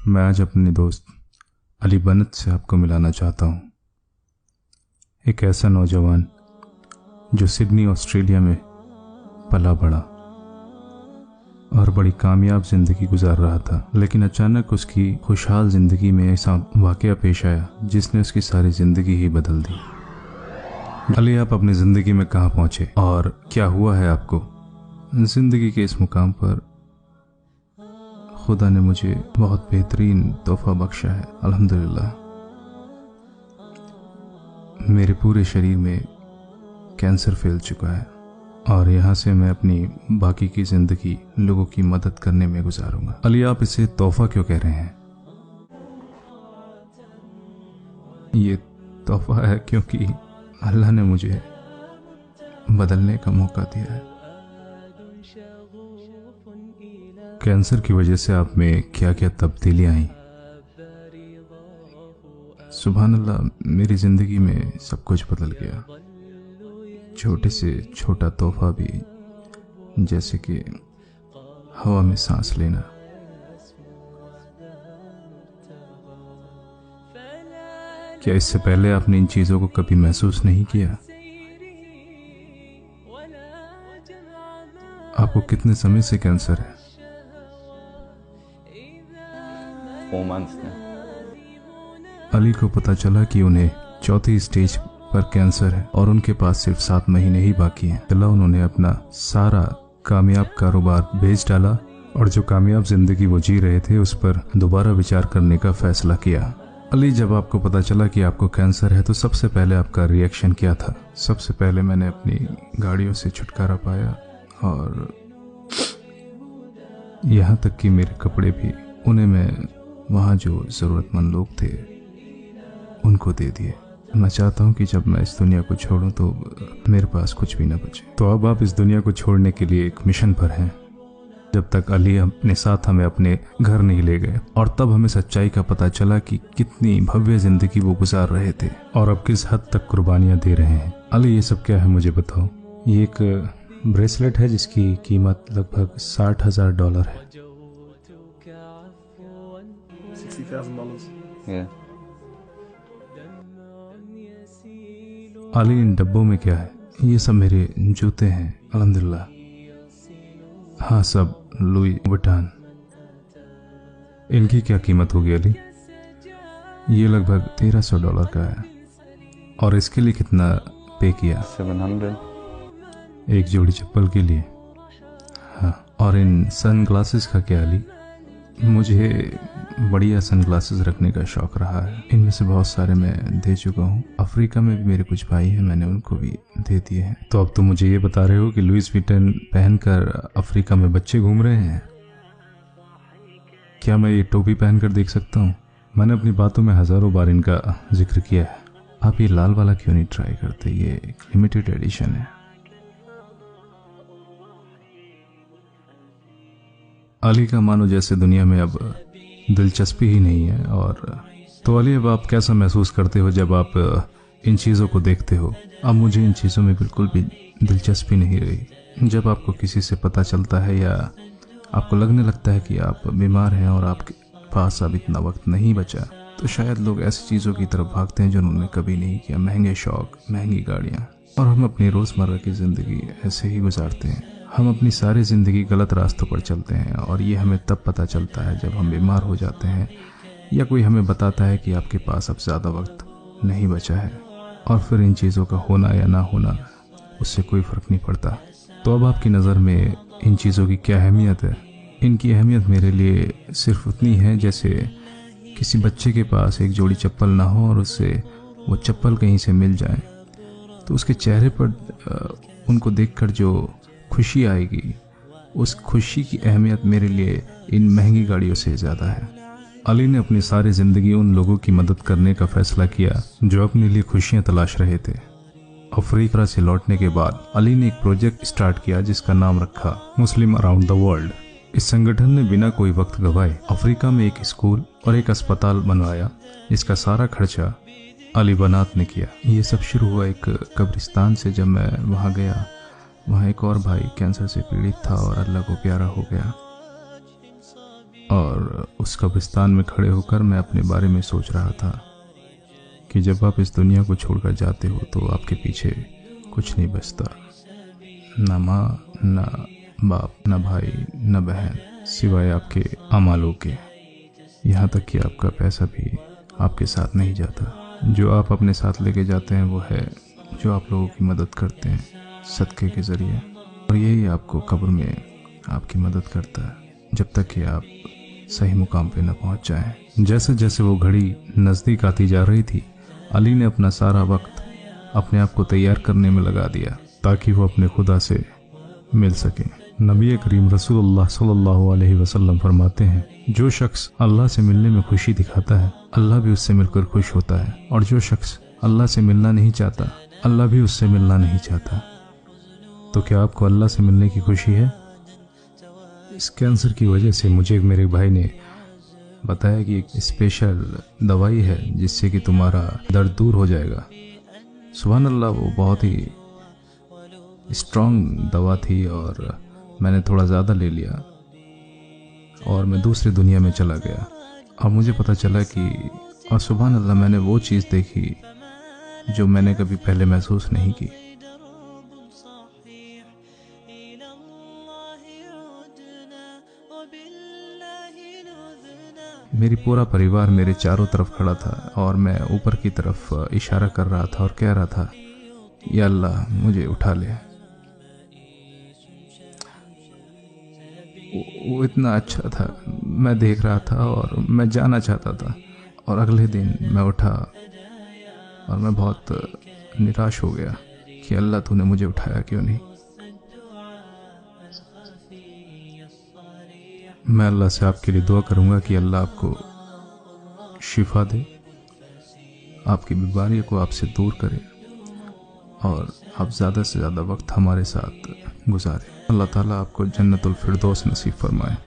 मैं आज अपने दोस्त अली बनत से आपको मिलाना चाहता हूँ। एक ऐसा नौजवान जो सिडनी ऑस्ट्रेलिया में पला बढ़ा और बड़ी कामयाब ज़िंदगी गुजार रहा था, लेकिन अचानक उसकी खुशहाल ज़िंदगी में ऐसा वाक़या पेश आया जिसने उसकी सारी ज़िंदगी ही बदल दी। अली, आप अपनी ज़िंदगी में कहाँ पहुँचे और क्या हुआ है आपको? ज़िंदगी के इस मुकाम पर खुदा ने मुझे बहुत बेहतरीन तोहफा बख्शा है, अल्हम्दुलिल्लाह। मेरे पूरे शरीर में कैंसर फैल चुका है और यहाँ से मैं अपनी बाकी की ज़िंदगी लोगों की मदद करने में गुजारूंगा। अली, आप इसे तोहफा क्यों कह रहे हैं? ये तोहफा है क्योंकि अल्लाह ने मुझे बदलने का मौका दिया है। कैंसर की वजह से आप में क्या क्या तब्दीलियां आई? सुभान अल्लाह, मेरी ज़िंदगी में सब कुछ बदल गया। छोटे से छोटा तोहफा भी, जैसे कि हवा में सांस लेना। क्या इससे पहले आपने इन चीज़ों को कभी महसूस नहीं किया? आपको कितने समय से कैंसर है? 4 months now. अली को पता चला कि उन्हें चौथी स्टेज पर कैंसर है और उनके पास सिर्फ 7 महीने ही बाकी हैं। चला उन्होंने अपना सारा कामयाब कारोबार बेच डाला और जो कामयाब जिंदगी वो जी रहे थे उस पर दोबारा विचार करने का फैसला किया। अली, जब आपको पता चला कि आपको कैंसर है तो सबसे पहले आपका रिएक्शन क्या था? सबसे पहले मैंने अपनी गाड़ियों से छुटकारा पाया और यहाँ तक कि मेरे कपड़े भी उन्हें मैं वहाँ जो ज़रूरतमंद लोग थे उनको दे दिए। मैं चाहता हूँ कि जब मैं इस दुनिया को छोड़ूं तो मेरे पास कुछ भी ना बचे। तो अब आप इस दुनिया को छोड़ने के लिए एक मिशन पर हैं। जब तक अली अपने साथ हमें अपने घर नहीं ले गए और तब हमें सच्चाई का पता चला कि कितनी भव्य जिंदगी वो गुजार रहे थे और अब किस हद तक कुर्बानियाँ दे रहे हैं। अली, ये सब क्या है मुझे बताओ। ये एक ब्रेसलेट है जिसकी कीमत लगभग $60,000 है। $60,000. Yeah. अली, इन डब्बों में क्या है? ये सब मेरे जूते हैं, अल्हम्दुलिल्लाह। हाँ, सब लुई वुइटन। इनकी क्या कीमत होगी अली? ये लगभग $1,300 का है। और इसके लिए कितना पे किया? 700. एक जोड़ी चप्पल के लिए। हाँ, और इन सन ग्लासेस का क्या अली? मुझे बढ़िया सन ग्लासेस रखने का शौक़ रहा है। इनमें से बहुत सारे मैं दे चुका हूँ। अफ्रीका में भी मेरे कुछ भाई हैं, मैंने उनको भी दे दिए हैं। तो अब तो मुझे ये बता रहे हो कि लुइस विटन पहनकर अफ्रीका में बच्चे घूम रहे हैं? क्या मैं ये टोपी पहनकर देख सकता हूँ? मैंने अपनी बातों में हज़ारों बार इनका जिक्र किया है। आप ये लाल वाला क्यों नहीं ट्राई करते? ये एक लिमिटेड एडिशन है। अली का मानो जैसे दुनिया में अब दिलचस्पी ही नहीं है। और तो अली, अब आप कैसा महसूस करते हो जब आप इन चीज़ों को देखते हो? अब मुझे इन चीज़ों में बिल्कुल भी दिलचस्पी नहीं रही। जब आपको किसी से पता चलता है या आपको लगने लगता है कि आप बीमार हैं और आपके पास अब इतना वक्त नहीं बचा, तो शायद लोग ऐसी चीज़ों की तरफ भागते हैं जो उन्होंने कभी नहीं किया। महंगे शौक, महंगी गाड़ियाँ। और हम अपनी रोज़मर्रा की ज़िंदगी ऐसे ही गुजारते हैं। हम अपनी सारी ज़िंदगी गलत रास्तों पर चलते हैं और ये हमें तब पता चलता है जब हम बीमार हो जाते हैं या कोई हमें बताता है कि आपके पास अब ज़्यादा वक्त नहीं बचा है। और फिर इन चीज़ों का होना या ना होना, उससे कोई फ़र्क नहीं पड़ता। तो अब आपकी नज़र में इन चीज़ों की क्या अहमियत है? इनकी अहमियत मेरे लिए सिर्फ उतनी है जैसे किसी बच्चे के पास एक जोड़ी चप्पल ना हो और उससे वो चप्पल कहीं से मिल जाए तो उसके चेहरे पर उनको देखकर जो खुशी आएगी, उस खुशी की अहमियत मेरे लिए इन महंगी गाड़ियों से ज़्यादा है। अली ने अपनी सारी ज़िंदगी उन लोगों की मदद करने का फ़ैसला किया जो अपने लिए खुशियाँ तलाश रहे थे। अफ्रीका से लौटने के बाद अली ने एक प्रोजेक्ट स्टार्ट किया जिसका नाम रखा मुस्लिम अराउंड द वर्ल्ड। इस संगठन ने बिना कोई वक्त गवाए अफ्रीका में एक स्कूल और एक अस्पताल बनवाया जिसका सारा खर्चा अली बनात ने किया। ये सब शुरू हुआ एक कब्रिस्तान से। जब मैं वहाँ गया, वहाँ एक और भाई कैंसर से पीड़ित था और अल्लाह को प्यारा हो गया और उस कब्रिस्तान में खड़े होकर मैं अपने बारे में सोच रहा था कि जब आप इस दुनिया को छोड़कर जाते हो तो आपके पीछे कुछ नहीं बचता, ना माँ, ना बाप, ना भाई, ना बहन, सिवाय आपके अमालों के। यहाँ तक कि आपका पैसा भी आपके साथ नहीं जाता। जो आप अपने साथ लेके जाते हैं वो है जो आप लोगों की मदद करते हैं सदक़े के ज़रिए, और यही आपको कब्र में आपकी मदद करता है जब तक कि आप सही मुकाम पे न पहुंच जाएं। जैसे जैसे वो घड़ी नज़दीक आती जा रही थी, अली ने अपना सारा वक्त अपने आप को तैयार करने में लगा दिया ताकि वो अपने खुदा से मिल सके। नबी करीम रसूलुल्लाह सल्लल्लाहु अलैहि वसल्लम फरमाते हैं, जो शख्स अल्लाह से मिलने में खुशी दिखाता है, अल्लाह भी उससे मिलकर खुश होता है, और जो शख्स अल्लाह से मिलना नहीं चाहता, अल्लाह भी उससे मिलना नहीं चाहता। तो क्या आपको अल्लाह से मिलने की खुशी है? इस कैंसर की वजह से मुझे मेरे भाई ने बताया कि एक स्पेशल दवाई है जिससे कि तुम्हारा दर्द दूर हो जाएगा। सुभान अल्लाह, वो बहुत ही स्ट्रॉन्ग दवा थी और मैंने थोड़ा ज़्यादा ले लिया और मैं दूसरी दुनिया में चला गया। और मुझे पता चला कि, और सुभान अल्लाह, मैंने वो चीज़ देखी जो मैंने कभी पहले महसूस नहीं की। मेरी पूरा परिवार मेरे चारों तरफ खड़ा था और मैं ऊपर की तरफ इशारा कर रहा था और कह रहा था, या अल्लाह मुझे उठा ले। वो इतना अच्छा था, मैं देख रहा था और मैं जाना चाहता था। और अगले दिन मैं उठा और मैं बहुत निराश हो गया कि अल्लाह तूने मुझे उठाया क्यों नहीं। मैं अल्लाह से आपके लिए दुआ करूंगा कि अल्लाह आपको शिफा दे, आपकी बीमारियों को आपसे दूर करे और आप ज़्यादा से ज़्यादा वक्त हमारे साथ गुजारें। अल्लाह ताला आपको जन्नतुल फिरदौस नसीब फरमाए।